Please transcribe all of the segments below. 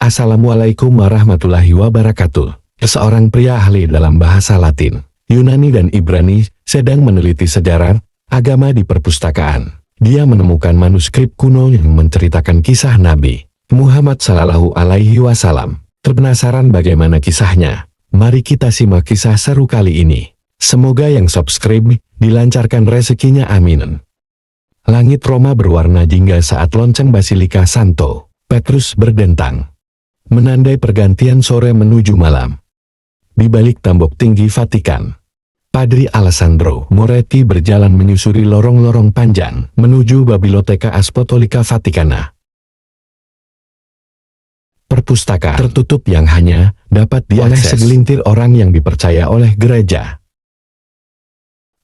Assalamualaikum warahmatullahi wabarakatuh. Seorang pria ahli dalam bahasa Latin, Yunani dan Ibrani sedang meneliti sejarah agama di perpustakaan. Dia menemukan manuskrip kuno yang menceritakan kisah Nabi Muhammad Sallallahu Alaihi Wasallam. Penasaran bagaimana kisahnya? Mari kita simak kisah seru kali ini. Semoga yang subscribe dilancarkan rezekinya, amin. Langit Roma berwarna jingga saat lonceng Basilika Santo Petrus berdentang, menandai pergantian sore menuju malam. Di balik tembok tinggi Vatikan, Padri Alessandro Moretti berjalan menyusuri lorong-lorong panjang menuju Biblioteca Apostolica Vaticana. Perpustakaan tertutup yang hanya dapat diakses oleh segelintir orang yang dipercaya oleh gereja.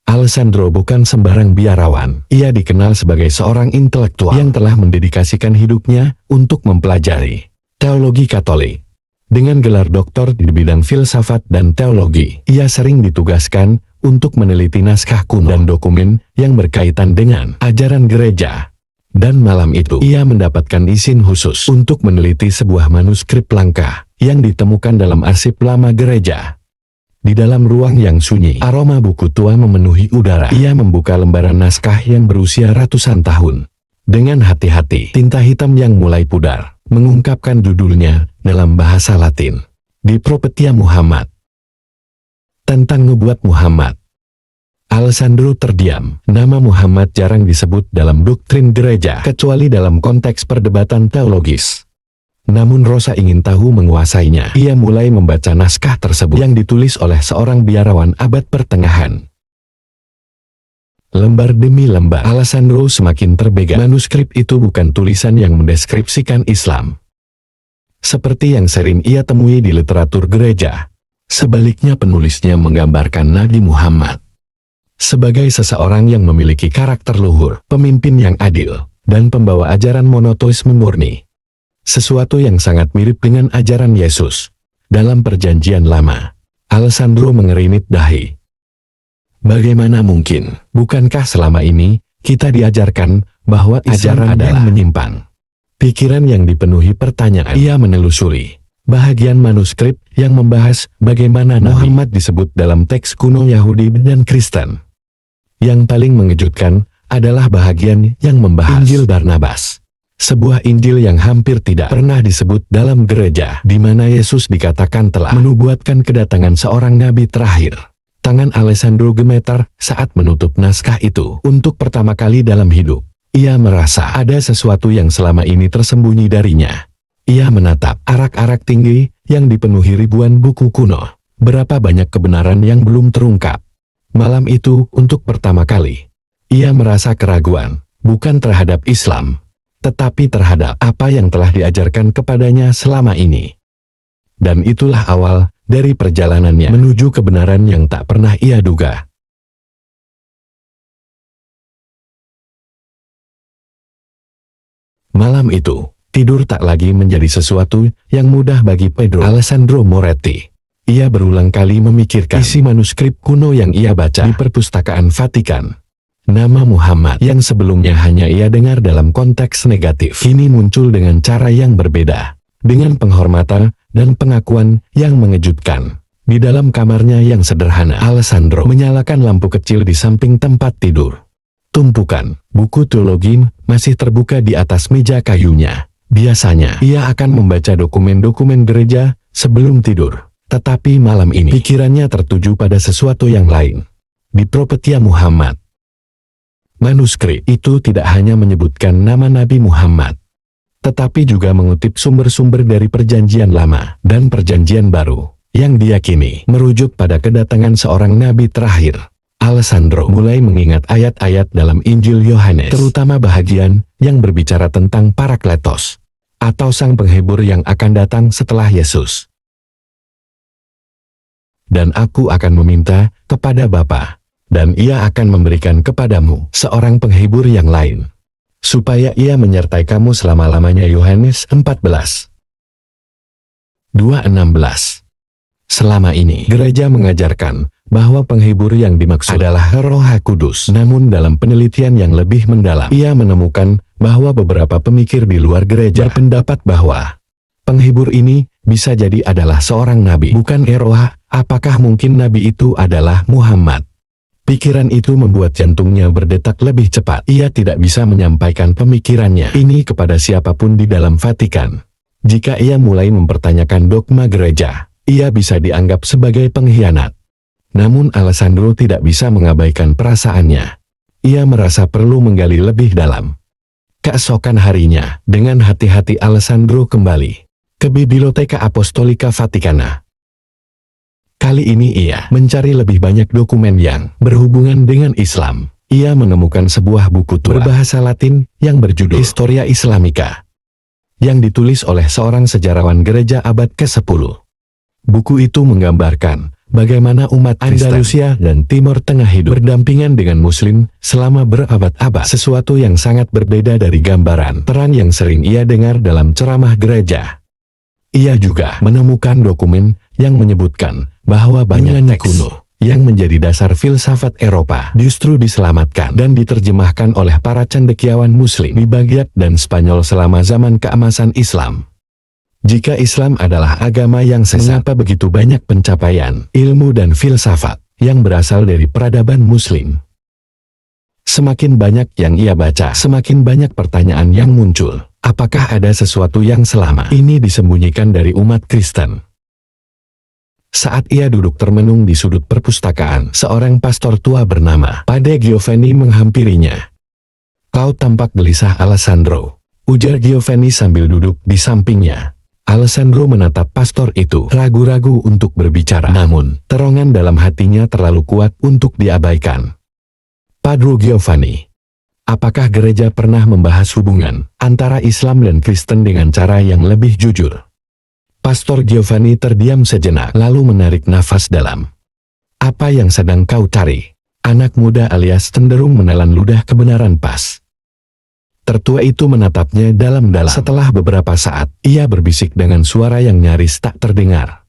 Alessandro bukan sembarang biarawan. Ia dikenal sebagai seorang intelektual yang telah mendedikasikan hidupnya untuk mempelajari teologi Katolik. Dengan gelar doktor di bidang filsafat dan teologi, ia sering ditugaskan untuk meneliti naskah kuno dan dokumen yang berkaitan dengan ajaran gereja. Dan malam itu, ia mendapatkan izin khusus untuk meneliti sebuah manuskrip langka yang ditemukan dalam arsip lama gereja. Di dalam ruang yang sunyi, aroma buku tua memenuhi udara. Ia membuka lembaran naskah yang berusia ratusan tahun. Dengan hati-hati, tinta hitam yang mulai pudar mengungkapkan judulnya dalam bahasa Latin, Di Propetia Muhammad. Tentang nubuat Muhammad. Alessandro terdiam. Nama Muhammad jarang disebut dalam doktrin gereja, kecuali dalam konteks perdebatan teologis. Namun Rosa ingin tahu menguasainya. Ia mulai membaca naskah tersebut yang ditulis oleh seorang biarawan abad pertengahan. Lembar demi lembar, Alessandro semakin terbega. Manuskrip itu bukan tulisan yang mendeskripsikan Islam, seperti yang sering ia temui di literatur gereja. Sebaliknya, penulisnya menggambarkan Nabi Muhammad sebagai seseorang yang memiliki karakter luhur, pemimpin yang adil, dan pembawa ajaran monoteisme murni. Sesuatu yang sangat mirip dengan ajaran Yesus dalam Perjanjian Lama. Alessandro mengerimit dahi. Bagaimana mungkin? Bukankah selama ini kita diajarkan bahwa ajaran adalah menyimpang? Pikiran yang dipenuhi pertanyaan. Ia menelusuri bahagian manuskrip yang membahas bagaimana Muhammad disebut dalam teks kuno Yahudi dan Kristen. Yang paling mengejutkan adalah bahagian yang membahas Injil Barnabas, sebuah Injil yang hampir tidak pernah disebut dalam gereja, di mana Yesus dikatakan telah menubuatkan kedatangan seorang nabi terakhir. Tangan Alessandro gemetar saat menutup naskah itu untuk pertama kali dalam hidup. Ia merasa ada sesuatu yang selama ini tersembunyi darinya. Ia menatap arak-arak tinggi yang dipenuhi ribuan buku kuno. Berapa banyak kebenaran yang belum terungkap. Malam itu, untuk pertama kali, ia merasa keraguan, bukan terhadap Islam, tetapi terhadap apa yang telah diajarkan kepadanya selama ini. Dan itulah awal dari perjalanannya menuju kebenaran yang tak pernah ia duga. Malam itu, tidur tak lagi menjadi sesuatu yang mudah bagi Pedro Alessandro Moretti. Ia berulang kali memikirkan isi manuskrip kuno yang ia baca di perpustakaan Vatikan. Nama Muhammad yang sebelumnya hanya ia dengar dalam konteks negatif, kini muncul dengan cara yang berbeda, dengan penghormatan dan pengakuan yang mengejutkan. Di dalam kamarnya yang sederhana, Alessandro menyalakan lampu kecil di samping tempat tidur. Tumpukan buku teologi masih terbuka di atas meja kayunya. Biasanya, ia akan membaca dokumen-dokumen gereja sebelum tidur. Tetapi malam ini, pikirannya tertuju pada sesuatu yang lain. Di Propetia Muhammad. Manuskrip itu tidak hanya menyebutkan nama Nabi Muhammad, tetapi juga mengutip sumber-sumber dari Perjanjian Lama dan Perjanjian Baru, yang diyakini merujuk pada kedatangan seorang nabi terakhir. Alessandro mulai mengingat ayat-ayat dalam Injil Yohanes, terutama bahagian yang berbicara tentang Parakletos, atau sang penghibur yang akan datang setelah Yesus. Dan aku akan meminta kepada Bapa, dan ia akan memberikan kepadamu seorang penghibur yang lain, supaya ia menyertai kamu selama-lamanya. Yohanes 14. 2:16. Selama ini, gereja mengajarkan bahwa penghibur yang dimaksud adalah Roh Kudus. Namun dalam penelitian yang lebih mendalam, ia menemukan bahwa beberapa pemikir di luar gereja berpendapat bahwa Penghibur ini bisa jadi adalah seorang nabi, bukan Eroha. Apakah mungkin nabi itu adalah Muhammad? Pikiran itu membuat jantungnya berdetak lebih cepat. Ia tidak bisa menyampaikan pemikirannya ini kepada siapapun di dalam Vatikan. Jika ia mulai mempertanyakan dogma gereja, ia bisa dianggap sebagai pengkhianat. Namun Alessandro tidak bisa mengabaikan perasaannya. Ia merasa perlu menggali lebih dalam. Keesokan harinya, dengan hati-hati Alessandro kembali ke Biblioteca Apostolica Vaticana. Kali ini ia mencari lebih banyak dokumen yang berhubungan dengan Islam. Ia menemukan sebuah buku tua berbahasa Latin yang berjudul Historia Islamica, yang ditulis oleh seorang sejarawan gereja abad ke-10. Buku itu menggambarkan bagaimana umat Andalusia dan Timur Tengah hidup berdampingan dengan Muslim selama berabad-abad, sesuatu yang sangat berbeda dari gambaran terang yang sering ia dengar dalam ceramah gereja. Ia juga menemukan dokumen yang menyebutkan bahwa banyak teks kuno yang menjadi dasar filsafat Eropa justru diselamatkan dan diterjemahkan oleh para cendekiawan Muslim di Baghdad dan Spanyol selama zaman keemasan Islam. Jika Islam adalah agama yang sesat, mengapa begitu banyak pencapaian, ilmu dan filsafat yang berasal dari peradaban Muslim? Semakin banyak yang ia baca, semakin banyak pertanyaan yang muncul. Apakah ada sesuatu yang selama ini disembunyikan dari umat Kristen? Saat ia duduk termenung di sudut perpustakaan, seorang pastor tua bernama Padre Giovanni menghampirinya. "Kau tampak gelisah, Alessandro," ujar Giovanni sambil duduk di sampingnya. Alessandro menatap pastor itu, ragu-ragu untuk berbicara, namun terongan dalam hatinya terlalu kuat untuk diabaikan. "Padre Giovanni, apakah gereja pernah membahas hubungan antara Islam dan Kristen dengan cara yang lebih jujur?" Pastor Giovanni terdiam sejenak, lalu menarik nafas dalam. "Apa yang sedang kau cari, anak muda?" alias cenderung menelan ludah kebenaran pas. Tertua itu menatapnya dalam-dalam. Setelah beberapa saat, ia berbisik dengan suara yang nyaris tak terdengar.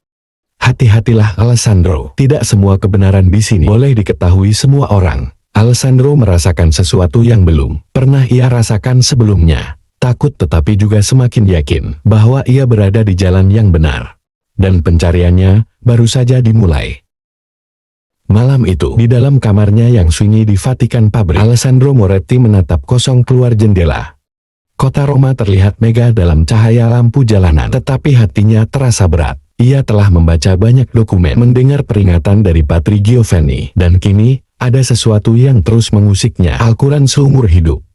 "Hati-hatilah, Alessandro. Tidak semua kebenaran di sini boleh diketahui semua orang." Alessandro merasakan sesuatu yang belum pernah ia rasakan sebelumnya. Takut tetapi juga semakin yakin bahwa ia berada di jalan yang benar. Dan pencariannya baru saja dimulai. Malam itu, di dalam kamarnya yang sunyi di Vatikan Pabrik, Alessandro Moretti menatap kosong keluar jendela. Kota Roma terlihat megah dalam cahaya lampu jalanan, tetapi hatinya terasa berat. Ia telah membaca banyak dokumen, mendengar peringatan dari Padre Giovanni, dan kini ada sesuatu yang terus mengusiknya, Al-Quran seumur hidup.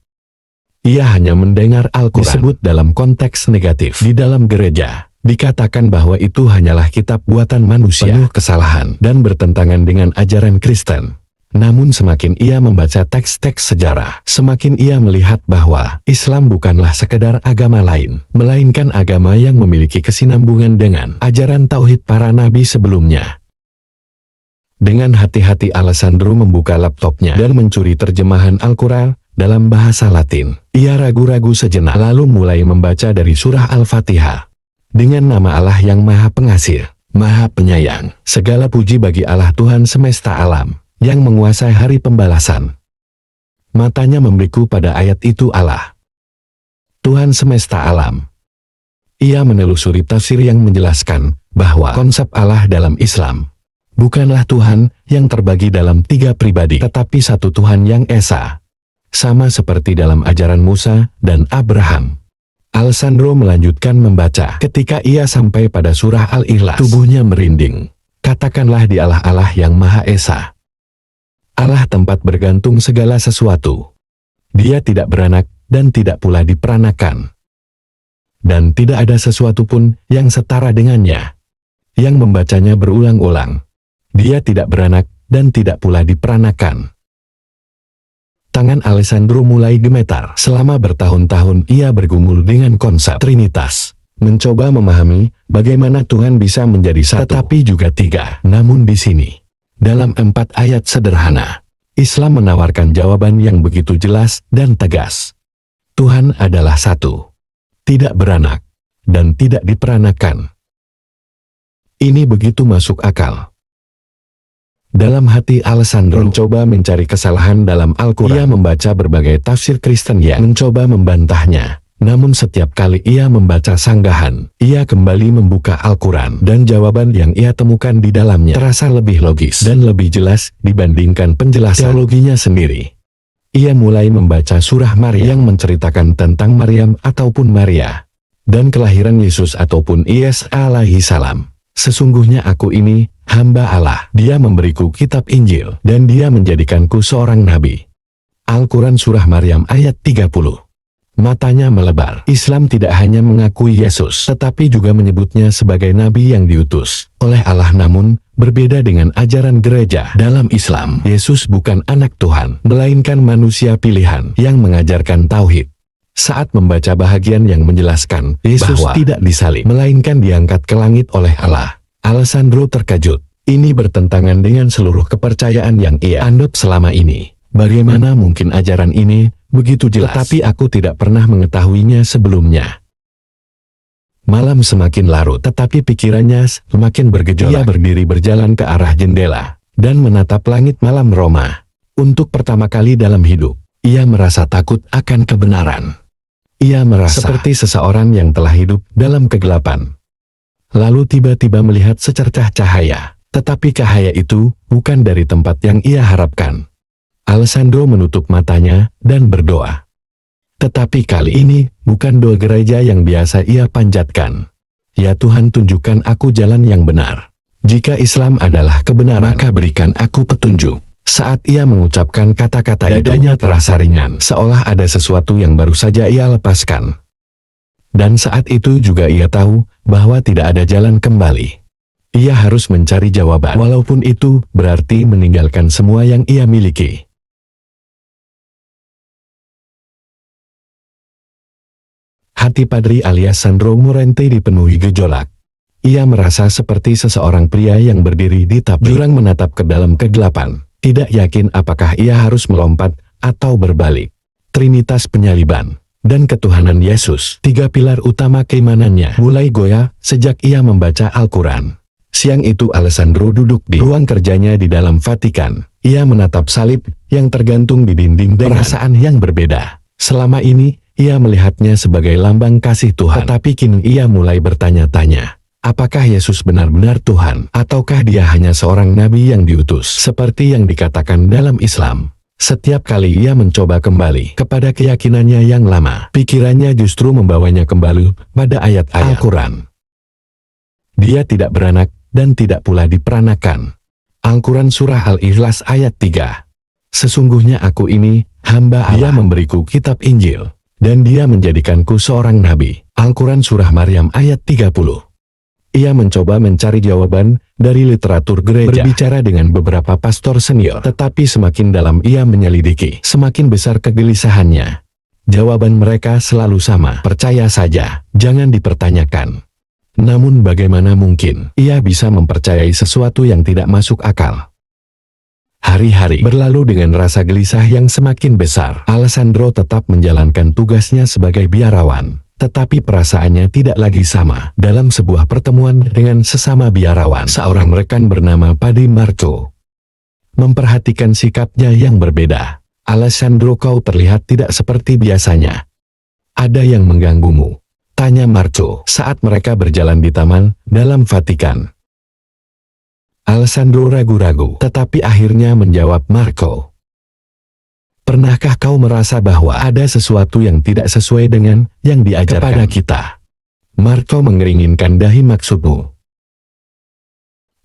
Ia hanya mendengar Al-Quran disebut dalam konteks negatif. Di dalam gereja, dikatakan bahwa itu hanyalah kitab buatan manusia, penuh kesalahan, dan bertentangan dengan ajaran Kristen. Namun semakin ia membaca teks-teks sejarah, semakin ia melihat bahwa Islam bukanlah sekedar agama lain, melainkan agama yang memiliki kesinambungan dengan ajaran tauhid para nabi sebelumnya. Dengan hati-hati Alessandro membuka laptopnya dan mencuri terjemahan Al-Quran dalam bahasa Latin. Ia ragu-ragu sejenak lalu mulai membaca dari surah Al-Fatihah. Dengan nama Allah yang Maha Pengasih, Maha Penyayang, segala puji bagi Allah Tuhan semesta alam, yang menguasai hari pembalasan. Matanya membeku pada ayat itu Allah, Tuhan semesta alam. Ia menelusuri tafsir yang menjelaskan bahwa konsep Allah dalam Islam bukanlah Tuhan yang terbagi dalam 3 pribadi, tetapi satu Tuhan yang esa. Sama seperti dalam ajaran Musa dan Abraham. Alessandro melanjutkan membaca. Ketika ia sampai pada surah Al-Ikhlas, tubuhnya merinding. Katakanlah di Allah-Allah yang Maha Esa. Allah tempat bergantung segala sesuatu. Dia tidak beranak dan tidak pula diperanakan. Dan tidak ada sesuatu pun yang setara dengannya. Yang membacanya berulang-ulang. Dia tidak beranak dan tidak pula diperanakan. Tangan Alessandro mulai gemetar. Selama bertahun-tahun ia bergumul dengan konsep Trinitas. Mencoba memahami bagaimana Tuhan bisa menjadi satu, tetapi juga 3. Namun di sini, dalam 4 ayat sederhana, Islam menawarkan jawaban yang begitu jelas dan tegas. Tuhan adalah satu, tidak beranak, dan tidak diperanakan. Ini begitu masuk akal. Dalam hati Alessandro mencoba mencari kesalahan dalam Al-Quran. Ia membaca berbagai tafsir Kristen yang mencoba membantahnya. Namun setiap kali ia membaca sanggahan, ia kembali membuka Al-Quran dan jawaban yang ia temukan di dalamnya terasa lebih logis dan lebih jelas dibandingkan penjelasan teologinya sendiri. Ia mulai membaca surah Maryam yang menceritakan tentang Maryam ataupun Maria dan kelahiran Yesus ataupun Isa alaihi salam. Sesungguhnya aku ini hamba Allah. Dia memberiku kitab Injil dan dia menjadikanku seorang nabi. Al-Quran surah Maryam ayat 30. Matanya melebar. Islam tidak hanya mengakui Yesus, tetapi juga menyebutnya sebagai nabi yang diutus oleh Allah. Namun, berbeda dengan ajaran gereja, dalam Islam, Yesus bukan anak Tuhan, melainkan manusia pilihan yang mengajarkan tauhid. Saat membaca bahagian yang menjelaskan Yesus bahwa tidak disalib, melainkan diangkat ke langit oleh Allah, Alessandro terkejut. Ini bertentangan dengan seluruh kepercayaan yang ia anut selama ini. Bagaimana mungkin ajaran ini begitu jelas, tetapi aku tidak pernah mengetahuinya sebelumnya. Malam semakin larut, tetapi pikirannya semakin bergejolak. Ia berdiri berjalan ke arah jendela dan menatap langit malam Roma. Untuk pertama kali dalam hidup, ia merasa takut akan kebenaran. Ia merasa seperti seseorang yang telah hidup dalam kegelapan. Lalu tiba-tiba melihat secercah cahaya, tetapi cahaya itu bukan dari tempat yang ia harapkan. Alessandro menutup matanya dan berdoa. Tetapi kali ini bukan doa gereja yang biasa ia panjatkan. Ya Tuhan, tunjukkan aku jalan yang benar. Jika Islam adalah kebenaran, maka berikan aku petunjuk. Saat ia mengucapkan kata-kata itu, dadanya terasa ringan, seolah ada sesuatu yang baru saja ia lepaskan. Dan saat itu juga ia tahu bahwa tidak ada jalan kembali. Ia harus mencari jawaban, walaupun itu berarti meninggalkan semua yang ia miliki. Hati Padri Alessandro Morente dipenuhi gejolak. Ia merasa seperti seseorang pria yang berdiri di tepi jurang menatap ke dalam kegelapan, tidak yakin apakah ia harus melompat atau berbalik. Trinitas penyaliban dan ketuhanan Yesus, tiga pilar utama keimanannya, mulai goyah sejak ia membaca Al-Quran. Siang itu Alessandro duduk di ruang kerjanya di dalam Vatikan. Ia menatap salib yang tergantung di dinding dengan perasaan yang berbeda. Selama ini, ia melihatnya sebagai lambang kasih Tuhan, tetapi kini ia mulai bertanya-tanya, apakah Yesus benar-benar Tuhan, ataukah dia hanya seorang nabi yang diutus, seperti yang dikatakan dalam Islam. Setiap kali ia mencoba kembali kepada keyakinannya yang lama, pikirannya justru membawanya kembali pada ayat-ayat Al-Quran. Dia tidak beranak dan tidak pula diperanakan. Al-Quran surah Al-Ikhlas ayat 3. Sesungguhnya aku ini hamba Allah. Dia memberiku kitab Injil dan dia menjadikanku seorang nabi. Al-Quran surah Maryam ayat 30. Ia mencoba mencari jawaban dari literatur gereja, berbicara dengan beberapa pastor senior, tetapi semakin dalam ia menyelidiki, semakin besar kegelisahannya. Jawaban mereka selalu sama, percaya saja, jangan dipertanyakan. Namun bagaimana mungkin ia bisa mempercayai sesuatu yang tidak masuk akal? Hari-hari berlalu dengan rasa gelisah yang semakin besar. Alessandro tetap menjalankan tugasnya sebagai biarawan, tetapi perasaannya tidak lagi sama. Dalam sebuah pertemuan dengan sesama biarawan, seorang rekan bernama Padre Marco memperhatikan sikapnya yang berbeda. Alessandro, kau terlihat tidak seperti biasanya. Ada yang mengganggumu? Tanya Marco saat mereka berjalan di taman dalam Vatikan. Alessandro ragu-ragu, tetapi akhirnya menjawab Marco. Pernahkah kau merasa bahwa ada sesuatu yang tidak sesuai dengan yang diajarkan kepada kita? Marco mengeringkan dahi, maksudmu?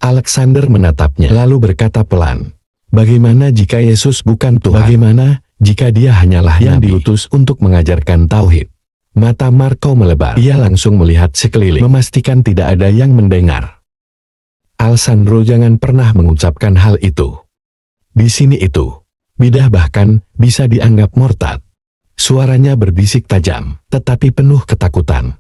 Alexander menatapnya, lalu berkata pelan, bagaimana jika Yesus bukan Tuhan? Bagaimana jika dia hanyalah yang diutus untuk mengajarkan tauhid? Mata Marco melebar, ia langsung melihat sekeliling, memastikan tidak ada yang mendengar. Alessandro, jangan pernah mengucapkan hal itu. Di sini itu, bidah bahkan bisa dianggap murtad. Suaranya berbisik tajam, tetapi penuh ketakutan.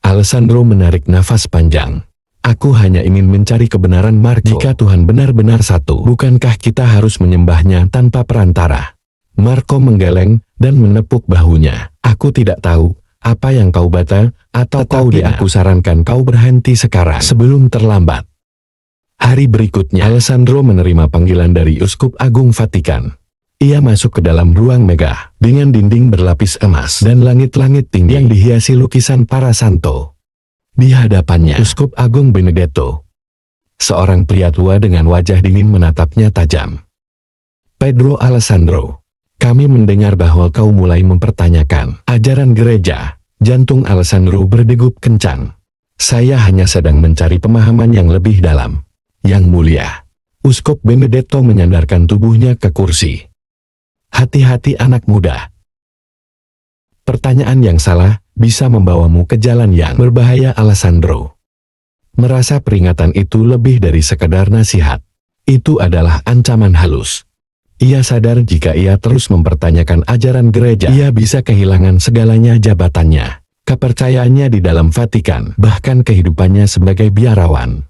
Alessandro menarik nafas panjang. Aku hanya ingin mencari kebenaran, Marco. Jika Tuhan benar-benar satu, bukankah kita harus menyembahnya tanpa perantara? Marco menggeleng dan menepuk bahunya. Aku tidak tahu apa yang kau baca, atau aku sarankan kau berhenti sekarang sebelum terlambat. Hari berikutnya, Alessandro menerima panggilan dari Uskup Agung Vatikan. Ia masuk ke dalam ruang megah, dengan dinding berlapis emas dan langit-langit tinggi yang dihiasi lukisan para santo. Di hadapannya, Uskup Agung Benedetto, seorang pria tua dengan wajah dingin menatapnya tajam. Pedro Alessandro, kami mendengar bahwa kau mulai mempertanyakan ajaran gereja. Jantung Alessandro berdegup kencang. Saya hanya sedang mencari pemahaman yang lebih dalam. Yang mulia, Uskup Benedetto menyandarkan tubuhnya ke kursi. Hati-hati anak muda. Pertanyaan yang salah bisa membawamu ke jalan yang berbahaya. Alessandro merasa peringatan itu lebih dari sekedar nasihat. Itu adalah ancaman halus. Ia sadar jika ia terus mempertanyakan ajaran gereja, ia bisa kehilangan segalanya, jabatannya, kepercayaannya di dalam Vatikan, bahkan kehidupannya sebagai biarawan.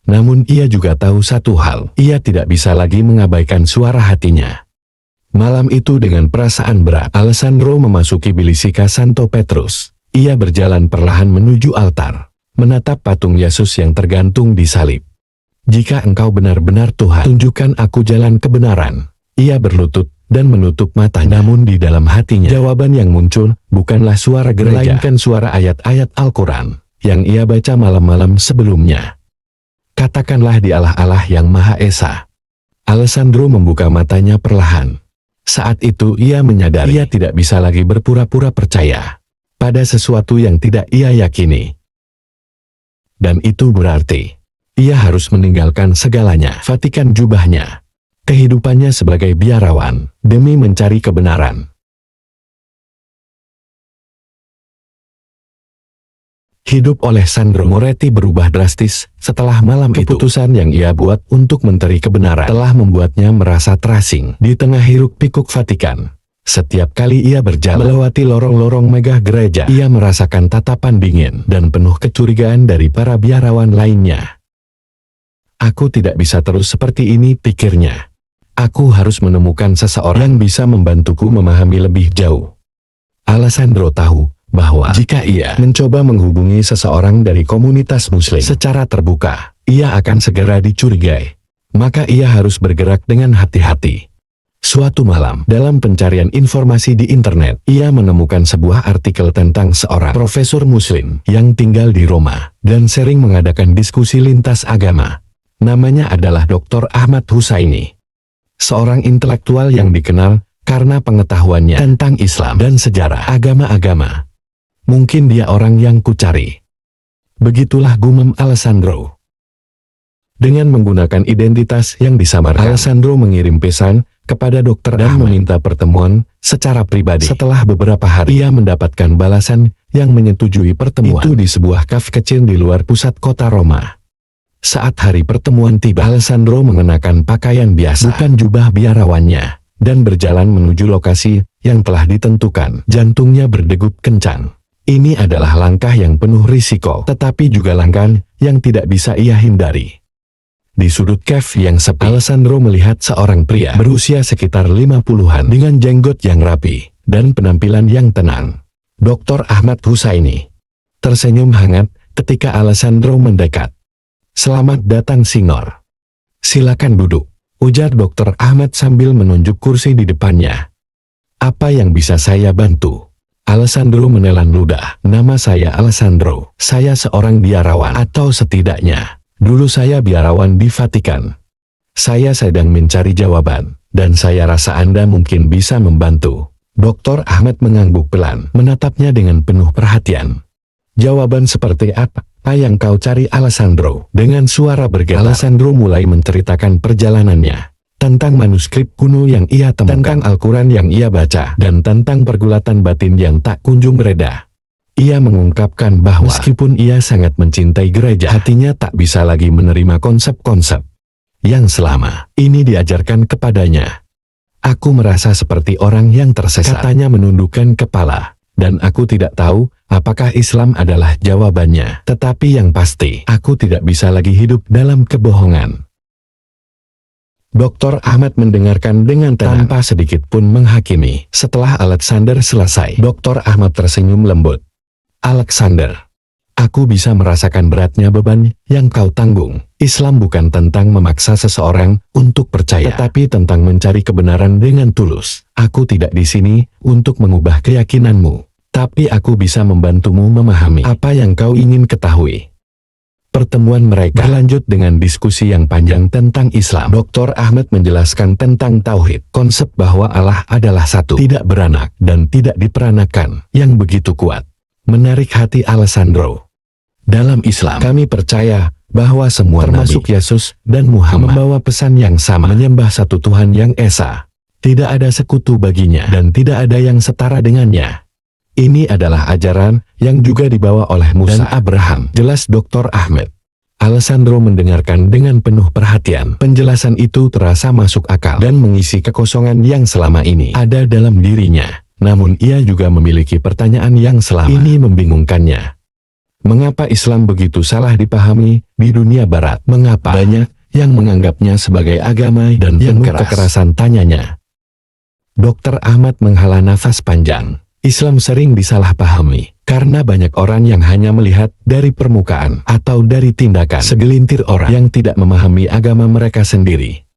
Namun ia juga tahu satu hal, ia tidak bisa lagi mengabaikan suara hatinya. Malam itu dengan perasaan berat, Alessandro memasuki Bilisika Santo Petrus. Ia berjalan perlahan menuju altar, menatap patung Yesus yang tergantung di salib. Jika engkau benar-benar Tuhan, tunjukkan aku jalan kebenaran. Ia berlutut dan menutup mata. Namun di dalam hatinya, jawaban yang muncul bukanlah suara gereja, melainkan suara ayat-ayat Al-Quran yang ia baca malam-malam sebelumnya. Katakanlah di Allah-Allah yang Maha Esa. Alessandro membuka matanya perlahan. Saat itu ia menyadari ia tidak bisa lagi berpura-pura percaya pada sesuatu yang tidak ia yakini. Dan itu berarti ia harus meninggalkan segalanya, Vatikan, jubahnya, kehidupannya sebagai biarawan, demi mencari kebenaran. Hidup Alessandro Moretti berubah drastis setelah malam itu. Keputusan yang ia buat untuk mencari kebenaran telah membuatnya merasa terasing di tengah hiruk-pikuk Vatikan. Setiap kali ia berjalan melewati lorong-lorong megah gereja, ia merasakan tatapan dingin dan penuh kecurigaan dari para biarawan lainnya. Aku tidak bisa terus seperti ini, pikirnya. Aku harus menemukan seseorang yang bisa membantuku memahami lebih jauh. Alessandro tahu bahwa jika ia mencoba menghubungi seseorang dari komunitas muslim secara terbuka, ia akan segera dicurigai. Maka ia harus bergerak dengan hati-hati. Suatu malam, dalam pencarian informasi di internet, ia menemukan sebuah artikel tentang seorang profesor muslim yang tinggal di Roma dan sering mengadakan diskusi lintas agama. Namanya adalah Dr. Ahmad Husaini. Seorang intelektual yang dikenal karena pengetahuannya tentang Islam dan sejarah agama-agama. Mungkin dia orang yang kucari. Begitulah gumam Alessandro. Dengan menggunakan identitas yang disamarkan, Alessandro mengirim pesan kepada Dr. dan meminta pertemuan secara pribadi. Setelah beberapa hari, ia mendapatkan balasan yang menyetujui pertemuan itu di sebuah kafe kecil di luar pusat kota Roma. Saat hari pertemuan tiba, Alessandro mengenakan pakaian biasa, bukan jubah biarawannya, dan berjalan menuju lokasi yang telah ditentukan. Jantungnya berdegup kencang. Ini adalah langkah yang penuh risiko, tetapi juga langkah yang tidak bisa ia hindari. Di sudut kafe yang sepi, Alessandro melihat seorang pria berusia sekitar 50-an dengan jenggot yang rapi dan penampilan yang tenang. Dr. Ahmad Husaini tersenyum hangat ketika Alessandro mendekat. "Selamat datang, Signor. Silakan duduk," ujar Dr. Ahmad sambil menunjuk kursi di depannya. "Apa yang bisa saya bantu?" Alessandro menelan ludah. "Nama saya Alessandro. Saya seorang biarawan, atau setidaknya dulu saya biarawan di Vatikan. Saya sedang mencari jawaban, dan saya rasa Anda mungkin bisa membantu." Dr. Ahmad mengangguk pelan, menatapnya dengan penuh perhatian. "Jawaban seperti apa yang kau cari, Alessandro?" Dengan suara bergetar, Alessandro mulai menceritakan perjalanannya. Tentang manuskrip kuno yang ia temukan, tentang Al-Quran yang ia baca, dan tentang pergulatan batin yang tak kunjung reda. Ia mengungkapkan bahwa meskipun ia sangat mencintai gereja, hatinya tak bisa lagi menerima konsep-konsep yang selama ini diajarkan kepadanya. "Aku merasa seperti orang yang tersesat," katanya menundukkan kepala. "Dan aku tidak tahu apakah Islam adalah jawabannya. Tetapi yang pasti, aku tidak bisa lagi hidup dalam kebohongan." Dr. Ahmad mendengarkan dengan tenang tanpa sedikit pun menghakimi. Setelah Alexander selesai, Dr. Ahmad tersenyum lembut. "Alexander, Aku bisa merasakan beratnya beban yang kau tanggung. Islam bukan tentang memaksa seseorang untuk percaya, tetapi tentang mencari kebenaran dengan tulus. Aku tidak di sini untuk mengubah keyakinanmu, tapi aku bisa membantumu memahami apa yang kau ingin ketahui. Pertemuan mereka berlanjut dengan diskusi yang panjang tentang Islam. Dr. Ahmad menjelaskan tentang tauhid, konsep bahwa Allah adalah satu, tidak beranak, dan tidak diperanakan, yang begitu kuat. Menarik hati Alessandro. Dalam Islam, kami percaya bahwa semua termasuk Nabi, Yesus, dan Muhammad membawa pesan yang sama, menyembah satu Tuhan yang esa. Tidak ada sekutu baginya, dan tidak ada yang setara dengannya. Ini adalah ajaran yang juga dibawa oleh Musa dan Abraham, jelas Dr. Ahmad. Alessandro mendengarkan dengan penuh perhatian. Penjelasan itu terasa masuk akal dan mengisi kekosongan yang selama ini ada dalam dirinya. Namun ia juga memiliki pertanyaan yang selama ini membingungkannya. Mengapa Islam begitu salah dipahami di dunia barat? Mengapa banyak yang menganggapnya sebagai agama dan penuh kekerasan? Tanyanya. Dr. Ahmad menghela nafas panjang. Islam sering disalahpahami karena banyak orang yang hanya melihat dari permukaan atau dari tindakan segelintir orang yang tidak memahami agama mereka sendiri.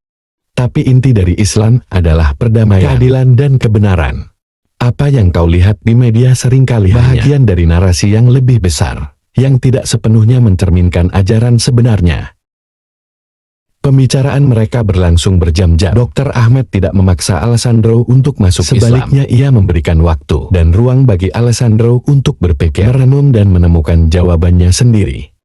Tapi inti dari Islam adalah perdamaian, keadilan, dan kebenaran. Apa yang kau lihat di media seringkali bagian dari narasi yang lebih besar, yang tidak sepenuhnya mencerminkan ajaran sebenarnya. Pembicaraan mereka berlangsung berjam-jam. Dr. Ahmad tidak memaksa Alessandro untuk masuk Islam. Sebaliknya ia memberikan waktu dan ruang bagi Alessandro untuk berpikir, merenung, dan menemukan jawabannya sendiri.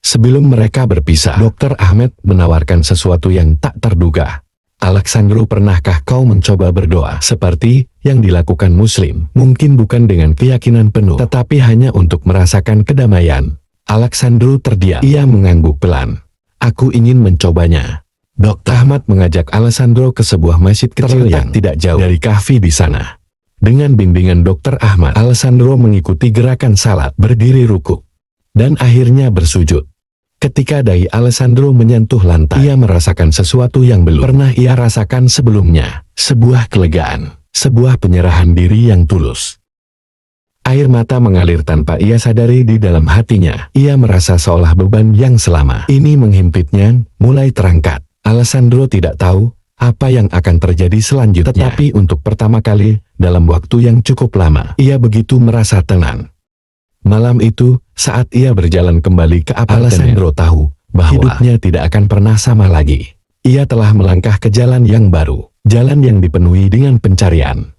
Sebelum mereka berpisah, Dr. Ahmad menawarkan sesuatu yang tak terduga. Alessandro, pernahkah kau mencoba berdoa seperti yang dilakukan Muslim? Mungkin bukan dengan keyakinan penuh, tetapi hanya untuk merasakan kedamaian. Alessandro terdiam. Ia mengangguk pelan. Aku ingin mencobanya. Dr. Ahmad mengajak Alessandro ke sebuah masjid kecil yang tidak jauh dari kahfi di sana. Dengan bimbingan Dr. Ahmad, Alessandro mengikuti gerakan salat, berdiri rukuk, dan akhirnya bersujud. Ketika dahi Alessandro menyentuh lantai, ia merasakan sesuatu yang belum pernah ia rasakan sebelumnya. Sebuah kelegaan, sebuah penyerahan diri yang tulus. Air mata mengalir tanpa ia sadari di dalam hatinya. Ia merasa seolah beban yang selama ini menghimpitnya mulai terangkat. Alessandro tidak tahu apa yang akan terjadi selanjutnya. Tetapi untuk pertama kali dalam waktu yang cukup lama, ia begitu merasa tenang. Malam itu, saat ia berjalan kembali ke apartemen, Alessandro tahu bahwa hidupnya tidak akan pernah sama lagi. Ia telah melangkah ke jalan yang baru, jalan yang dipenuhi dengan pencarian.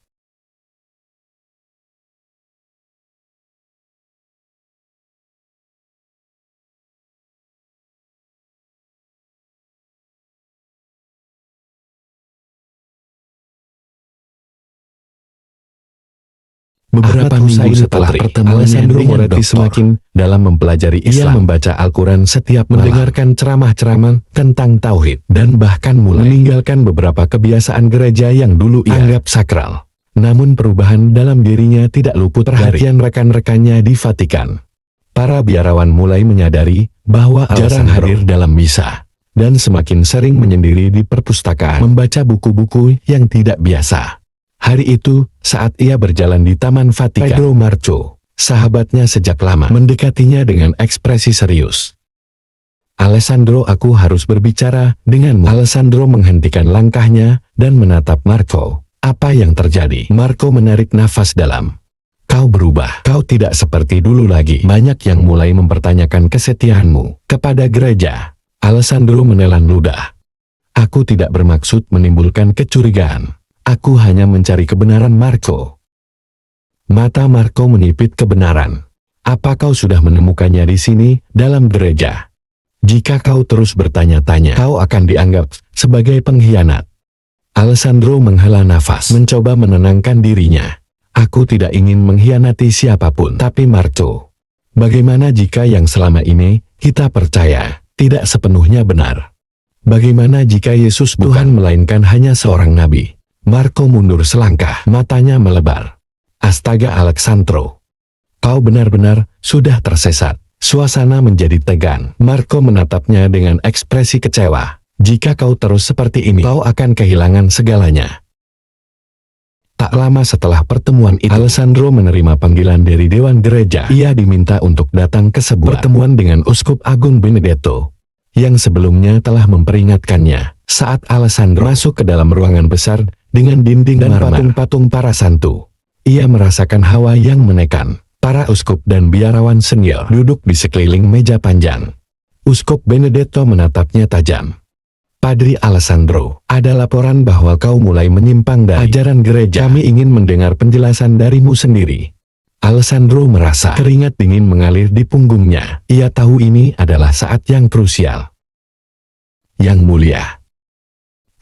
Beberapa minggu setelah pertemuan, Alessandro Moretti semakin dalam mempelajari Islam. Ia membaca Al-Quran setiap malam, mendengarkan ceramah-ceramah tentang tauhid, dan bahkan mulai meninggalkan beberapa kebiasaan gereja yang dulu ia anggap sakral. Namun perubahan dalam dirinya tidak luput perhatian rekan-rekannya di Vatikan. Para biarawan mulai menyadari bahwa jarang hadir dalam misa, dan semakin sering menyendiri di perpustakaan membaca buku-buku yang tidak biasa. Hari itu, saat ia berjalan di Taman Vatikan, Pedro Marco, sahabatnya sejak lama, mendekatinya dengan ekspresi serius. Alessandro, aku harus berbicara denganmu. Alessandro menghentikan langkahnya dan menatap Marco. Apa yang terjadi? Marco menarik nafas dalam. Kau berubah. Kau tidak seperti dulu lagi. Banyak yang mulai mempertanyakan kesetiaanmu kepada gereja. Alessandro menelan ludah. Aku tidak bermaksud menimbulkan kecurigaan. Aku hanya mencari kebenaran, Marco. Mata Marco menyipit kebenaran. Apa kau sudah menemukannya di sini, dalam gereja? Jika kau terus bertanya-tanya, kau akan dianggap sebagai pengkhianat. Alessandro menghela nafas, mencoba menenangkan dirinya. Aku tidak ingin mengkhianati siapapun. Tapi Marco, bagaimana jika yang selama ini kita percaya tidak sepenuhnya benar? Bagaimana jika Yesus Tuhan melainkan hanya seorang nabi? Marco mundur selangkah, matanya melebar. Astaga Alessandro, kau benar-benar sudah tersesat. Suasana menjadi tegang. Marco menatapnya dengan ekspresi kecewa. Jika kau terus seperti ini, kau akan kehilangan segalanya. Tak lama setelah pertemuan itu, Alessandro menerima panggilan dari Dewan Gereja. Ia diminta untuk datang ke sebuah pertemuan dengan Uskup Agung Benedetto, yang sebelumnya telah memperingatkannya. Saat Alessandro masuk ke dalam ruangan besar dengan dinding dan patung-patung para santu, ia merasakan hawa yang menekan. Para uskup dan biarawan senior duduk di sekeliling meja panjang. Uskup Benedetto menatapnya tajam. "Padri Alessandro, ada laporan bahwa kau mulai menyimpang dari ajaran gereja. Kami ingin mendengar penjelasan darimu sendiri." Alessandro merasa keringat dingin mengalir di punggungnya. Ia tahu ini adalah saat yang krusial. "Yang mulia,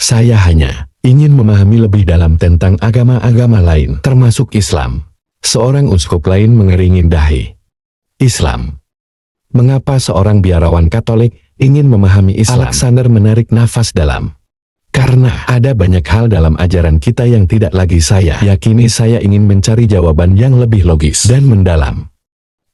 saya hanya ingin memahami lebih dalam tentang agama-agama lain, termasuk Islam." Seorang uskup lain mengeringin dahi. "Islam? Mengapa seorang biarawan Katolik ingin memahami Islam?" Alexander menarik nafas dalam. "Karena ada banyak hal dalam ajaran kita yang tidak lagi saya yakini. Saya ingin mencari jawaban yang lebih logis dan mendalam."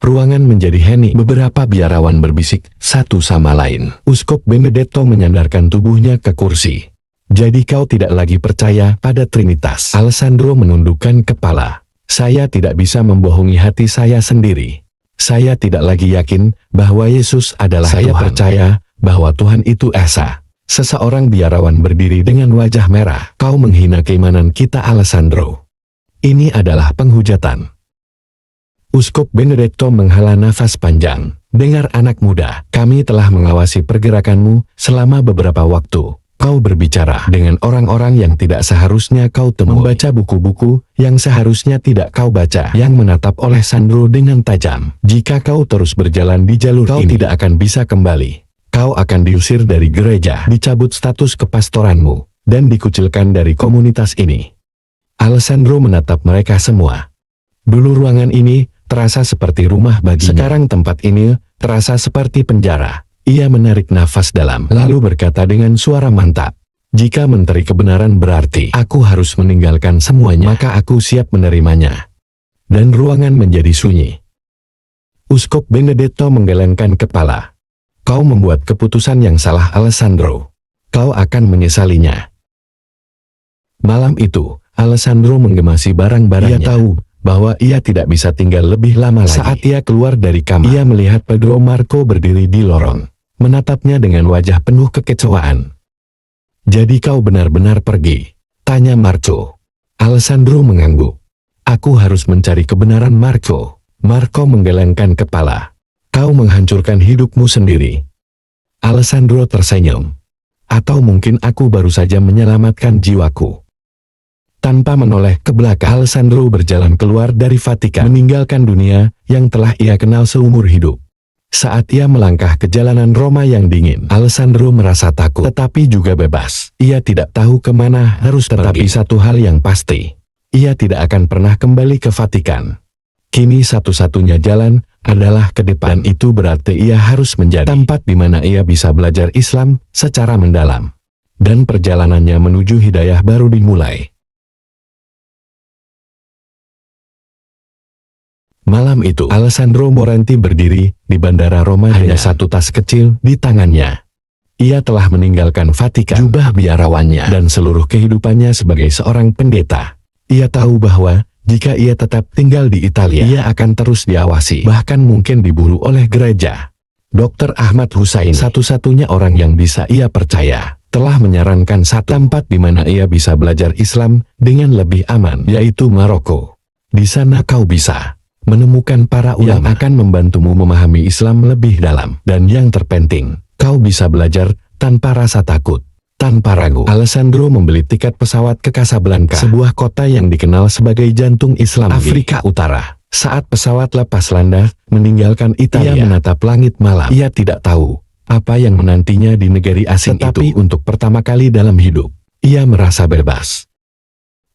Ruangan menjadi hening. Beberapa biarawan berbisik satu sama lain. Uskup Benedetto menyandarkan tubuhnya ke kursi. "Jadi kau tidak lagi percaya pada Trinitas?" Alessandro menundukkan kepala. "Saya tidak bisa membohongi hati saya sendiri. Saya tidak lagi yakin bahwa Yesus adalah Tuhan. Saya percaya bahwa Tuhan itu esa." Seseorang biarawan berdiri dengan wajah merah. "Kau menghina keimanan kita, Alessandro. Ini adalah penghujatan." Uskup Benedetto menghela nafas panjang. "Dengar anak muda, kami telah mengawasi pergerakanmu selama beberapa waktu. Kau berbicara dengan orang-orang yang tidak seharusnya kau temui, membaca buku-buku yang seharusnya tidak kau baca." Yang menatap Alessandro dengan tajam. "Jika kau terus berjalan di jalur kau ini, tidak akan bisa kembali. Kau akan diusir dari gereja, dicabut status kepastoranmu, dan dikucilkan dari komunitas ini." Alessandro menatap mereka semua. Dulu ruangan ini terasa seperti rumah baginya. Sekarang tempat ini terasa seperti penjara. Ia menarik nafas dalam, lalu berkata dengan suara mantap, "Jika menteri kebenaran berarti aku harus meninggalkan semuanya, maka aku siap menerimanya." Dan ruangan menjadi sunyi. Uskup Benedetto menggelengkan kepala. "Kau membuat keputusan yang salah, Alessandro. Kau akan menyesalinya." Malam itu, Alessandro menggemasi barang-barangnya. Ia tahu bahwa ia tidak bisa tinggal lebih lama lagi. Saat ia keluar dari kamar, ia melihat Pedro Marco berdiri di lorong, menatapnya dengan wajah penuh kekecewaan. "Jadi kau benar-benar pergi?" tanya Marco. Alessandro mengangguk. "Aku harus mencari kebenaran, Marco." Marco menggelengkan kepala. "Kau menghancurkan hidupmu sendiri." Alessandro tersenyum. "Atau mungkin aku baru saja menyelamatkan jiwaku." Tanpa menoleh ke belakang, Alessandro berjalan keluar dari Vatikan, meninggalkan dunia yang telah ia kenal seumur hidup. Saat ia melangkah ke jalanan Roma yang dingin, Alessandro merasa takut, tetapi juga bebas. Ia tidak tahu kemana harus pergi. Tetapi satu hal yang pasti, ia tidak akan pernah kembali ke Vatikan. Kini satu-satunya jalan adalah ke depan. Dan itu berarti ia harus menjadi tempat di mana ia bisa belajar Islam secara mendalam. Dan perjalanannya menuju hidayah baru dimulai. Malam itu, Alessandro Morenti berdiri di bandara Roma dengan satu tas kecil di tangannya. Ia telah meninggalkan Vatikan, jubah biarawannya, dan seluruh kehidupannya sebagai seorang pendeta. Ia tahu bahwa jika ia tetap tinggal di Italia, ia akan terus diawasi, bahkan mungkin diburu oleh gereja. Dr. Ahmad Hussaini, satu-satunya orang yang bisa ia percaya, telah menyarankan satu tempat di mana ia bisa belajar Islam dengan lebih aman, yaitu Maroko. Di sana kau bisa menemukan para ulama yang akan membantumu memahami Islam lebih dalam. Dan yang terpenting, kau bisa belajar tanpa rasa takut, tanpa ragu. Alessandro membeli tiket pesawat ke Casablanca, sebuah kota yang dikenal sebagai jantung Islam Afrika Utara. Saat pesawat lepas landas meninggalkan Italia, ia menatap langit malam. Ia tidak tahu apa yang menantinya di negeri asing itu. Tetapi untuk pertama kali dalam hidup, ia merasa bebas.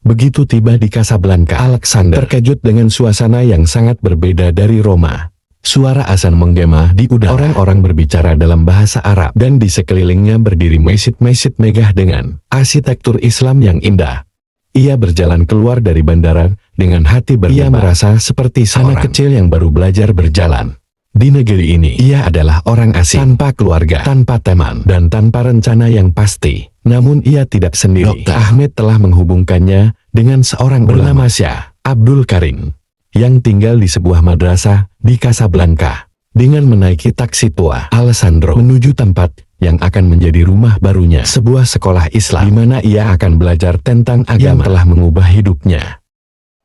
Begitu tiba di Casablanca, Alexander terkejut dengan suasana yang sangat berbeda dari Roma. Suara azan menggema di udara, orang-orang berbicara dalam bahasa Arab, dan di sekelilingnya berdiri masjid-masjid megah dengan arsitektur Islam yang indah. Ia berjalan keluar dari bandara dengan hati berdebar. Ia merasa seperti anak kecil yang baru belajar berjalan. Di negeri ini, ia adalah orang asing, tanpa keluarga, tanpa teman, dan tanpa rencana yang pasti. Namun ia tidak sendiri. Dr. Ahmed telah menghubungkannya dengan seorang bernama Syekh Abdul Karim yang tinggal di sebuah madrasah di Casablanca. Dengan menaiki taksi tua, Alessandro menuju tempat yang akan menjadi rumah barunya, sebuah sekolah Islam di mana ia akan belajar tentang agama yang telah mengubah hidupnya.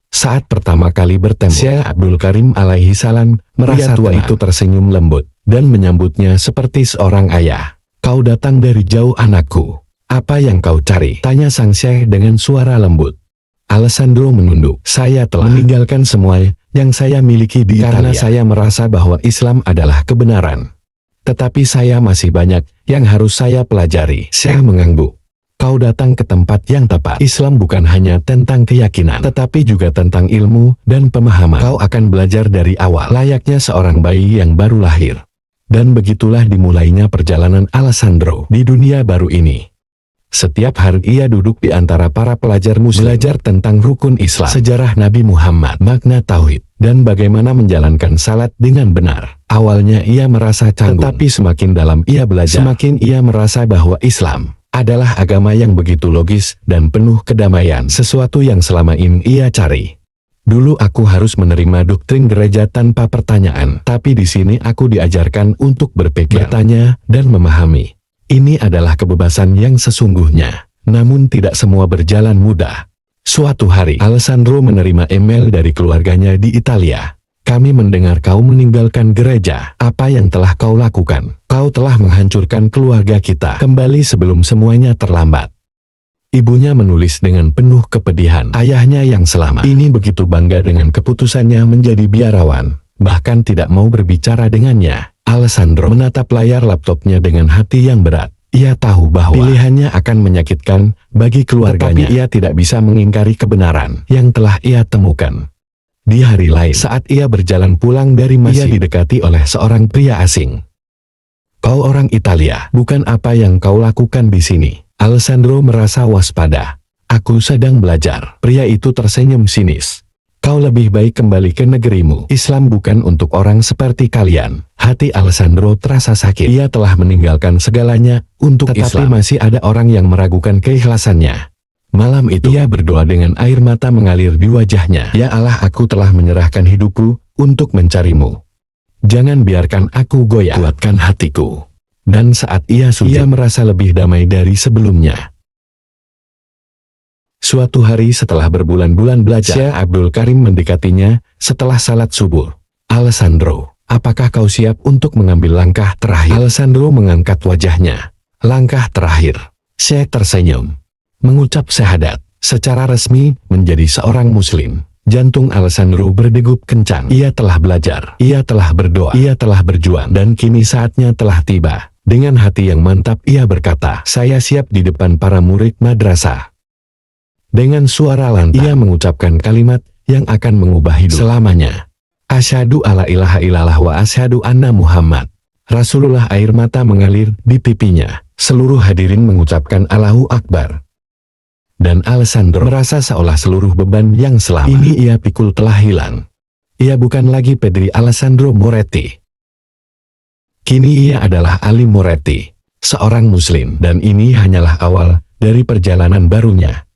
Saat pertama kali bertemu, Syekh Abdul Karim alaihi salam merasa tua itu tersenyum lembut dan menyambutnya seperti seorang ayah. "Kau datang dari jauh anakku. Apa yang kau cari?" tanya sang Syekh dengan suara lembut. Alessandro menunduk. "Saya telah meninggalkan semua yang saya miliki di Italia karena saya merasa bahwa Islam adalah kebenaran. Tetapi saya masih banyak yang harus saya pelajari." Syekh mengangguk. "Kau datang ke tempat yang tepat. Islam bukan hanya tentang keyakinan, tetapi juga tentang ilmu dan pemahaman. Kau akan belajar dari awal, layaknya seorang bayi yang baru lahir." Dan begitulah dimulainya perjalanan Alessandro di dunia baru ini. Setiap hari ia duduk di antara para pelajar muslim, belajar tentang rukun Islam, sejarah Nabi Muhammad, makna tauhid, dan bagaimana menjalankan salat dengan benar. Awalnya ia merasa canggung, tetapi semakin dalam ia belajar, semakin ia merasa bahwa Islam adalah agama yang begitu logis dan penuh kedamaian, sesuatu yang selama ini ia cari. "Dulu aku harus menerima doktrin gereja tanpa pertanyaan, tapi di sini aku diajarkan untuk berpikir, bertanya, dan memahami. Ini adalah kebebasan yang sesungguhnya, namun tidak semua berjalan mudah." Suatu hari, Alessandro menerima email dari keluarganya di Italia. "Kami mendengar kau meninggalkan gereja. Apa yang telah kau lakukan? Kau telah menghancurkan keluarga kita. Kembali sebelum semuanya terlambat." Ibunya menulis dengan penuh kepedihan. Ayahnya yang selama ini begitu bangga dengan keputusannya menjadi biarawan, bahkan tidak mau berbicara dengannya. Alessandro menatap layar laptopnya dengan hati yang berat. Ia tahu bahwa pilihannya akan menyakitkan bagi keluarganya, tapi ia tidak bisa mengingkari kebenaran yang telah ia temukan. Di hari lain, saat ia berjalan pulang dari masjid, ia didekati oleh seorang pria asing. "Kau orang Italia, bukan? Apa yang kau lakukan di sini?" Alessandro merasa waspada. "Aku sedang belajar." Pria itu tersenyum sinis. "Kau lebih baik kembali ke negerimu. Islam bukan untuk orang seperti kalian." Hati Alessandro terasa sakit. Ia telah meninggalkan segalanya untuk Islam, tetapi masih ada orang yang meragukan keikhlasannya. Malam itu, ia berdoa dengan air mata mengalir di wajahnya. "Ya Allah, aku telah menyerahkan hidupku untuk mencarimu. Jangan biarkan aku goyah, kuatkan hatiku." Dan saat ia sujud, ia merasa lebih damai dari sebelumnya. Suatu hari setelah berbulan-bulan belajar, Syekh Abdul Karim mendekatinya setelah salat subuh. "Alessandro, apakah kau siap untuk mengambil langkah terakhir?" Alessandro mengangkat wajahnya. "Langkah terakhir?" Syekh tersenyum. Mengucap syahadat secara resmi menjadi seorang muslim. Jantung Alessandro berdegup kencang. Ia telah belajar, ia telah berdoa, ia telah berjuang, dan kini saatnya telah tiba. Dengan hati yang mantap ia berkata, "Saya siap di depan para murid madrasah." Dengan suara lantang, ia mengucapkan kalimat yang akan mengubah hidup selamanya. "Asyhadu alla ilaha illallah wa asyhadu anna Muhammad Rasulullah." Air mata mengalir di pipinya. Seluruh hadirin mengucapkan Allahu Akbar. Dan Alessandro merasa seolah seluruh beban yang selama ini ia pikul telah hilang. Ia bukan lagi Pedri Alessandro Moretti. Kini ia adalah Ali Moretti, seorang muslim, dan ini hanyalah awal dari perjalanan barunya.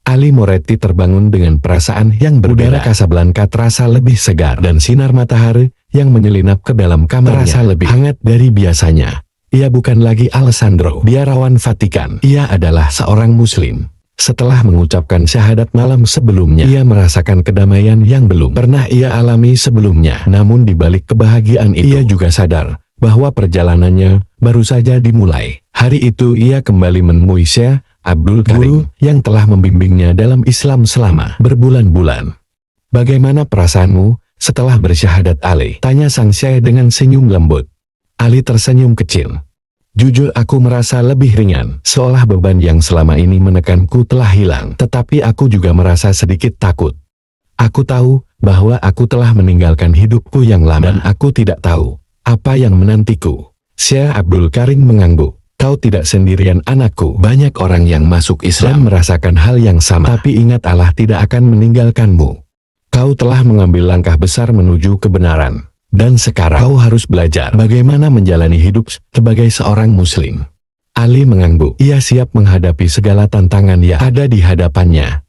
Ali Moretti terbangun dengan perasaan yang berbeda. Udara Casablanca terasa lebih segar, dan sinar matahari yang menyelinap ke dalam kamarnya terasa lebih hangat dari biasanya. Ia bukan lagi Alessandro, biarawan Vatikan. Ia adalah seorang muslim. Setelah mengucapkan syahadat malam sebelumnya, ia merasakan kedamaian yang belum pernah ia alami sebelumnya. Namun di balik kebahagiaan itu, ia juga sadar bahwa perjalanannya baru saja dimulai. Hari itu ia kembali menemui Syekh Abdul Karim yang telah membimbingnya dalam Islam selama berbulan-bulan. "Bagaimana perasaanmu setelah bersyahadat, Ali?" tanya sang Syekh dengan senyum lembut. Ali tersenyum kecil. "Jujur aku merasa lebih ringan, seolah beban yang selama ini menekanku telah hilang. Tetapi aku juga merasa sedikit takut. Aku tahu bahwa aku telah meninggalkan hidupku yang lama, dan aku tidak tahu apa yang menantiku." Syekh Abdul Karim mengangguk. "Kau tidak sendirian anakku. Banyak orang yang masuk Islam merasakan hal yang sama. Tapi ingat, Allah tidak akan meninggalkanmu. Kau telah mengambil langkah besar menuju kebenaran. Dan sekarang kau harus belajar bagaimana menjalani hidup sebagai seorang muslim." Ali mengangguk. Ia siap menghadapi segala tantangan yang ada di hadapannya.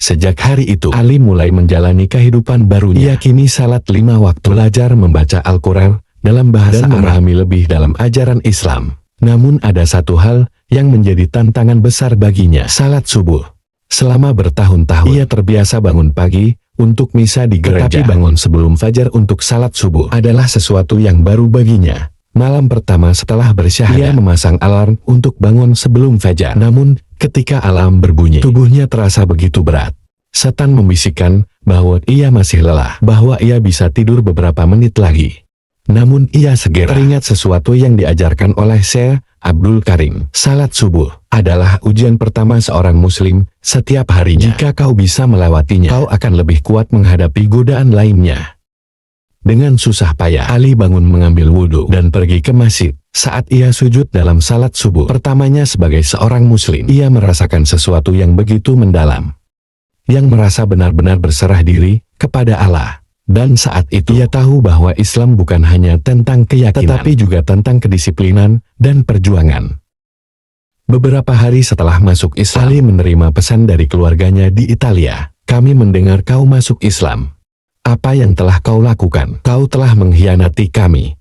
Sejak hari itu, Ali mulai menjalani kehidupan barunya. Ia kini salat 5 waktu, belajar membaca Al-Quran dalam bahasa Arab, memahami lebih dalam ajaran Islam. Namun ada satu hal yang menjadi tantangan besar baginya, salat subuh. Selama bertahun-tahun, ia terbiasa bangun pagi untuk misa di gereja. Tetapi bangun sebelum fajar untuk salat subuh adalah sesuatu yang baru baginya. Malam pertama setelah bersyahadat, ia memasang alarm untuk bangun sebelum fajar. Namun, ketika alarm berbunyi, tubuhnya terasa begitu berat. Setan membisikkan bahwa ia masih lelah, bahwa ia bisa tidur beberapa menit lagi. Namun ia segera teringat sesuatu yang diajarkan oleh Syekh Abdul Karim. Salat subuh adalah ujian pertama seorang muslim setiap harinya. Jika kau bisa melewatinya, kau akan lebih kuat menghadapi godaan lainnya. Dengan susah payah, Ali bangun mengambil wudhu dan pergi ke masjid. Saat ia sujud dalam salat subuh pertamanya sebagai seorang muslim, ia merasakan sesuatu yang begitu mendalam. Yang merasa benar-benar berserah diri kepada Allah. Dan saat itu ia tahu bahwa Islam bukan hanya tentang keyakinan, tetapi juga tentang kedisiplinan dan perjuangan. Beberapa hari setelah masuk Islam, Ali menerima pesan dari keluarganya di Italia. Kami mendengar kau masuk Islam. Apa yang telah kau lakukan? Kau telah mengkhianati kami.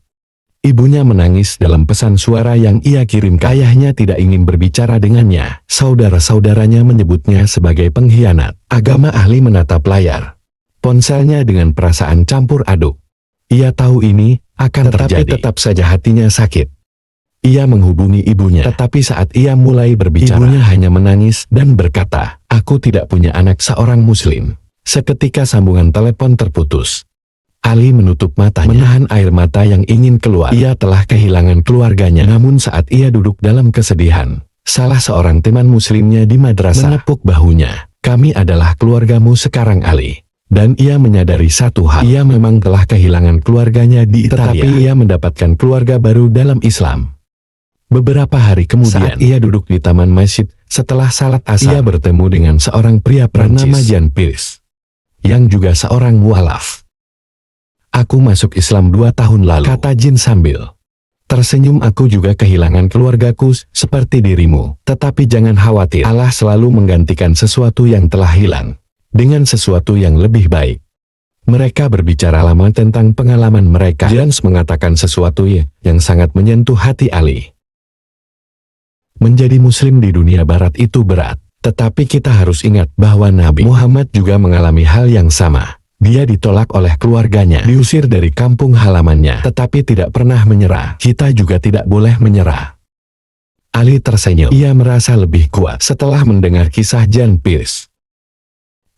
Ibunya menangis dalam pesan suara yang ia kirimkan. Ayahnya tidak ingin berbicara dengannya. Saudara-saudaranya menyebutnya sebagai pengkhianat. Agama Ali menatap layar ponselnya dengan perasaan campur aduk. Ia tahu ini akan terjadi, tetapi tetap saja hatinya sakit. Ia menghubungi ibunya, tetapi saat ia mulai berbicara, ibunya hanya menangis dan berkata, "Aku tidak punya anak seorang muslim." Seketika sambungan telepon terputus. Ali menutup matanya, menahan air mata yang ingin keluar. Ia telah kehilangan keluarganya. Namun saat ia duduk dalam kesedihan, salah seorang teman muslimnya di madrasah menepuk bahunya. "Kami adalah keluargamu sekarang, Ali." Dan ia menyadari satu hal. Ia memang telah kehilangan keluarganya di Italia, tetapi ia mendapatkan keluarga baru dalam Islam. Beberapa hari kemudian, saat ia duduk di taman masjid setelah salat asar, ia bertemu dengan seorang pria bernama Jean Pierce, yang juga seorang mualaf. "Aku masuk Islam 2 tahun lalu," kata Jin sambil tersenyum. "Aku juga kehilangan keluargaku seperti dirimu. Tetapi jangan khawatir, Allah selalu menggantikan sesuatu yang telah hilang dengan sesuatu yang lebih baik." Mereka berbicara lama tentang pengalaman mereka. Jans mengatakan sesuatu yang sangat menyentuh hati Ali. Menjadi muslim di dunia barat itu berat. Tetapi kita harus ingat bahwa Nabi Muhammad juga mengalami hal yang sama. Dia ditolak oleh keluarganya, diusir dari kampung halamannya, tetapi tidak pernah menyerah. Kita juga tidak boleh menyerah. Ali tersenyum. Ia merasa lebih kuat setelah mendengar kisah Jean Pierce.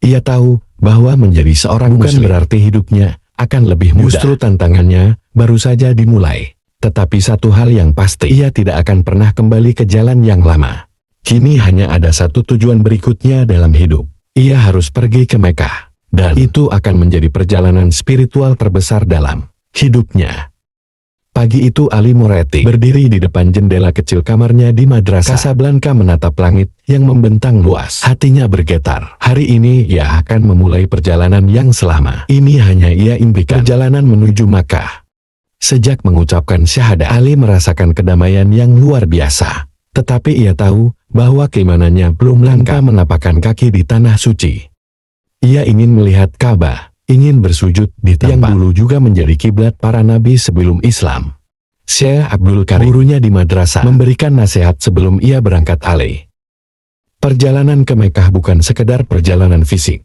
Ia tahu bahwa menjadi seorang muslim bukan berarti hidupnya akan lebih mudah. Justru tantangannya baru saja dimulai. Tetapi satu hal yang pasti, ia tidak akan pernah kembali ke jalan yang lama. Kini hanya ada satu tujuan berikutnya dalam hidup. Ia harus pergi ke Mekah. Dan itu akan menjadi perjalanan spiritual terbesar dalam hidupnya. Pagi itu Ali Moretti berdiri di depan jendela kecil kamarnya di madrasah Casablanca menatap langit yang membentang luas. Hatinya bergetar. Hari ini ia akan memulai perjalanan yang selama ini hanya ia impikan, perjalanan menuju Makkah. Sejak mengucapkan syahadat, Ali merasakan kedamaian yang luar biasa. Tetapi ia tahu bahwa keimanannya belum langkah menapakkan kaki di tanah suci. Ia ingin melihat Ka'bah, ingin bersujud di tempat yang dulu juga menjadi kiblat para nabi sebelum Islam. Syekh Abdul Karim, gurunya di madrasah, memberikan nasihat sebelum ia berangkat Ali. Perjalanan ke Mekah bukan sekedar perjalanan fisik.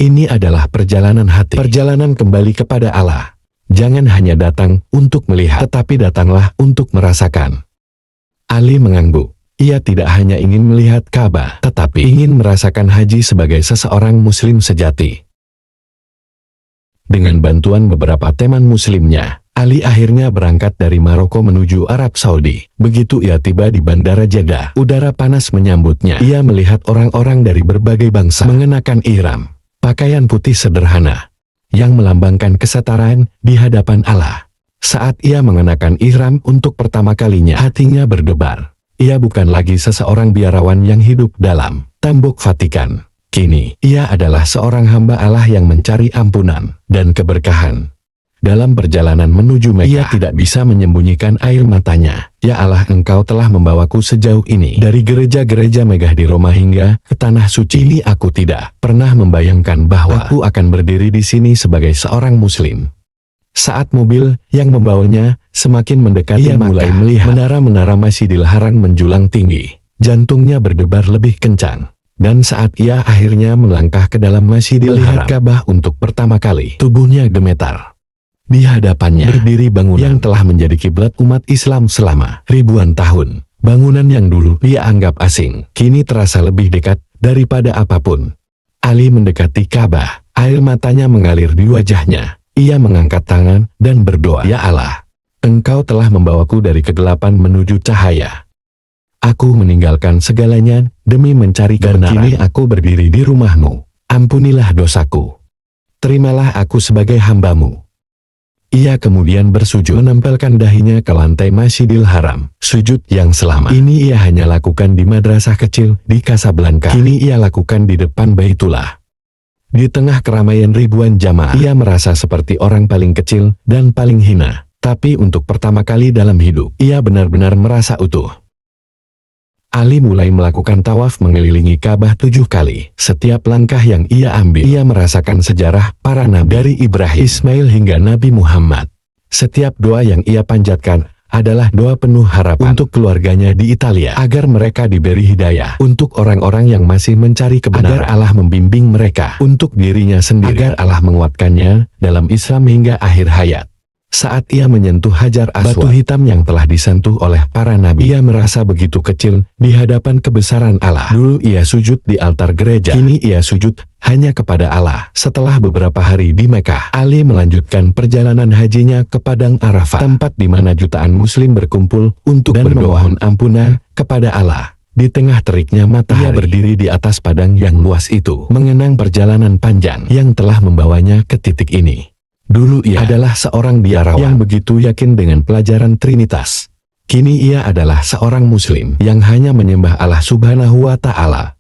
Ini adalah perjalanan hati, perjalanan kembali kepada Allah. Jangan hanya datang untuk melihat, tetapi datanglah untuk merasakan. Ali mengangguk. Ia tidak hanya ingin melihat Ka'bah, tetapi ingin merasakan haji sebagai seseorang muslim sejati. Dengan bantuan beberapa teman muslimnya, Ali akhirnya berangkat dari Maroko menuju Arab Saudi. Begitu ia tiba di Bandara Jeddah, udara panas menyambutnya. Ia melihat orang-orang dari berbagai bangsa mengenakan ihram, pakaian putih sederhana, yang melambangkan kesetaraan di hadapan Allah. Saat ia mengenakan ihram untuk pertama kalinya, hatinya berdebar. Ia bukan lagi seseorang biarawan yang hidup dalam tembok Vatikan. Kini, ia adalah seorang hamba Allah yang mencari ampunan dan keberkahan. Dalam perjalanan menuju Mekah, ia tidak bisa menyembunyikan air matanya. Ya Allah, Engkau telah membawaku sejauh ini. Dari gereja-gereja megah di Roma hingga ke Tanah Suci. Ini aku tidak pernah membayangkan bahwa aku akan berdiri di sini sebagai seorang Muslim. Saat mobil yang membawanya semakin mendekati, ia mulai melihat menara-menara Masjidil Haram menjulang tinggi. Jantungnya berdebar lebih kencang. Dan saat ia akhirnya melangkah ke dalam Masjidil Haram, Ka'bah untuk pertama kali, tubuhnya gemetar. Di hadapannya berdiri bangunan yang telah menjadi kiblat umat Islam selama ribuan tahun. Bangunan yang dulu ia anggap asing, kini terasa lebih dekat daripada apapun. Ali mendekati Ka'bah, air matanya mengalir di wajahnya. Ia mengangkat tangan dan berdoa, "Ya Allah, Engkau telah membawaku dari kegelapan menuju cahaya. Aku meninggalkan segalanya demi mencari kebenaran. Kini aku berdiri di rumah-Mu. Ampunilah dosaku. Terimalah aku sebagai hamba-Mu." Ia kemudian bersujud, menempelkan dahinya ke lantai Masjidil Haram. Sujud yang selama ini ia hanya lakukan di madrasah kecil di Casablanca, kini ia lakukan di depan Baitullah. Di tengah keramaian ribuan jamaah, ia merasa seperti orang paling kecil dan paling hina. Tapi untuk pertama kali dalam hidup, ia benar-benar merasa utuh. Ali mulai melakukan tawaf mengelilingi Ka'bah 7 kali. Setiap langkah yang ia ambil, ia merasakan sejarah para nabi dari Ibrahim, Ismail hingga Nabi Muhammad. Setiap doa yang ia panjatkan adalah doa penuh harapan untuk keluarganya di Italia, agar mereka diberi hidayah, untuk orang-orang yang masih mencari kebenaran, agar Allah membimbing mereka, untuk dirinya sendiri, agar Allah menguatkannya dalam Islam hingga akhir hayat. Saat ia menyentuh Hajar Aswad, batu hitam yang telah disentuh oleh para nabi, ia merasa begitu kecil di hadapan kebesaran Allah. Dulu ia sujud di altar gereja, kini ia sujud hanya kepada Allah. Setelah beberapa hari di Mekah, Ali melanjutkan perjalanan hajinya ke Padang Arafah, tempat di mana jutaan muslim berkumpul untuk berdoa ampunan kepada Allah. Di tengah teriknya matahari, ia berdiri di atas padang yang luas itu, mengenang perjalanan panjang yang telah membawanya ke titik ini. Dulu ia adalah seorang biarawan yang begitu yakin dengan pelajaran Trinitas. Kini ia adalah seorang Muslim yang hanya menyembah Allah Subhanahu wa Ta'ala.